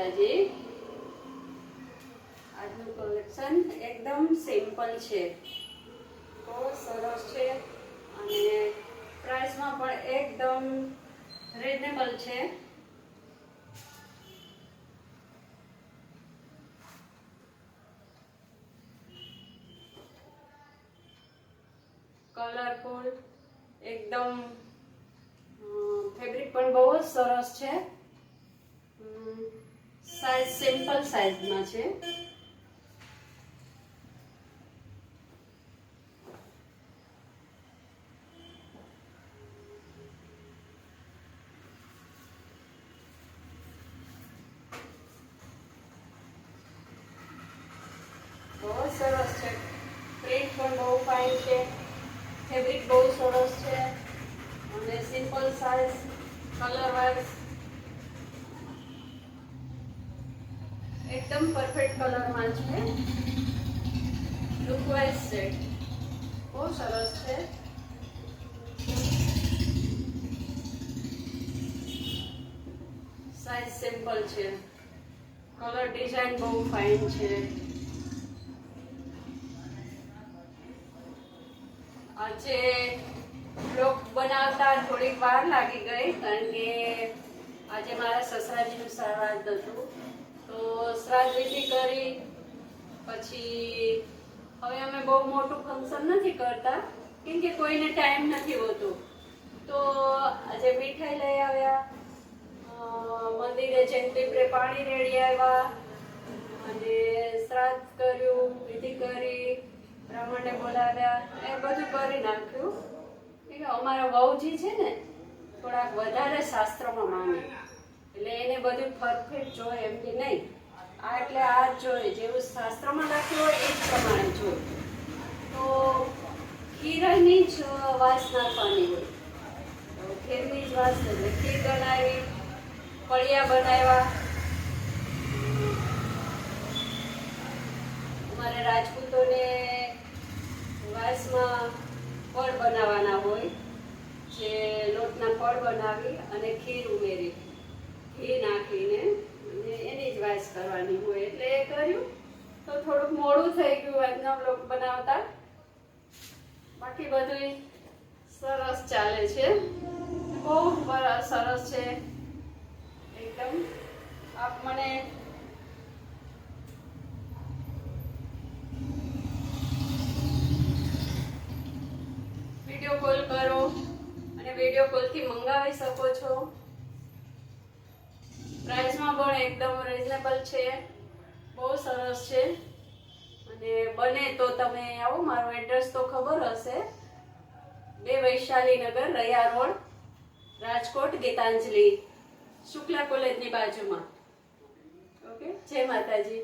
માતાજી। આજનું કલેક્શન એકદમ સિમ્પલ છે, બહુ સરસ છે અને પ્રાઇસમાં પણ એકદમ રીઝનેબલ છે। કલરફુલ એકદમ ફેબ્રિક પણ બહુ જ સરસ છે। સાઇઝ સિમ્પલ સાઇઝમાં છે। બહુ સરસ છે, પ્રિન્ટ પણ બહુ ફાઇન છે, ફેબ્રિક બહુ સરસ છે અને સિમ્પલ સાઇઝ, કલર વાઇઝ એકદમ પરફેક્ટ કલરમાં છે। લુક વાઇઝ સેટ બહુ સરસ છે। સાઇઝ સિમ્પલ છે, કલર ડિઝાઇન બહુ ફાઇન છે। આજે બ્લોગ બનાવતા થોડીક વાર લાગી ગઈ, કારણ કે આજે મારા સસરાજીનું શ્રાદ્ધ હતું, તો શ્રાદ્ધ વિધિ કરી પછી હવે અમે બહુ મોટું ફંક્શન નથી કરતા, કેમ કે કોઈને ટાઈમ નથી હોતો, તો આજે મીઠાઈ લઈ આવ્યા, મંદિરે જઈને પીપળે પાણી રેડી આવ્યા અને શ્રાદ્ધ કર્યું, વિધિ કરી, બ્રાહ્મણને બોલાવ્યા, એ બધું કરી નાખ્યું। એટલે અમારા વહુજી છે ને થોડાક વધારે શાસ્ત્રમાં માને, એટલે એને બધું પરફેક્ટ જોઈએ એમ કે નહીં, આ એટલે આ જ જોઈએ, જેવું શાસ્ત્રમાં લખ્યું હોય એ જ પ્રમાણે જોઈએ। તો ખીરની જ વાસ નાખવાની હોય, તો ખીરની જ વાસ એટલે ખીર બનાવી, પળિયા બનાવ્યા। અમારે રાજપૂતોને વાસમાં ફળ બનાવવાના હોય, જે લોટના ફળ બનાવી અને ખીર ઉમેરી, ઘી નાખીને અને એની જ વાસ કરવાની હોય, એટલે એ કર્યું। તો થોડુંક મોડું થઈ ગયું આજનો બ્લોગ બનાવતા, બાકી બધું સરસ ચાલે છે, બહુ સરસ છે એકદમ। આપ મને વિડીયો કોલ કરો અને વિડીયો કોલથી મંગાવી શકો છો। પ્રાઇસમાં પણ એકદમ રીઝનેબલ છે, બહુ સરસ છે અને બને તો તમે આવો, મારું એડ્રેસ તો ખબર હશે, 2 વૈશાલીનગર, રૈયા રોડ, રાજકોટ, ગીતાંજલિ શુક્લા કોલેજની બાજુમાં। ઓકે, જય માતાજી।